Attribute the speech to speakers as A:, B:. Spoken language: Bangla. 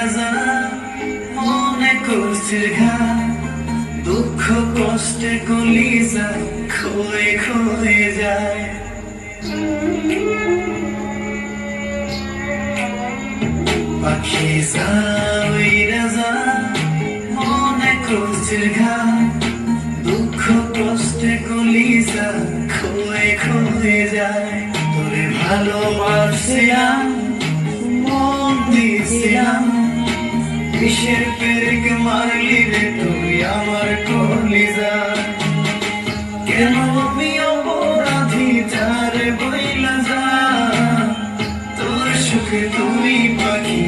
A: যা মনে করছিস ঘা দুঃখ কষ্টে কলিজা খয়ে খয়ে যায় পাখি যাওইরা যা মনে করছিস ঘা দুঃখ কষ্টে কলিজা খয়ে খয়ে যায় তোরে ভালোবাসিলাম মন দিয়েছিলাম কিসের পেরেক মারলি রে তুই আমার কলিজা কেন আমি অপরাধী যারে বইলা যা তোর সুখে তুই পাখি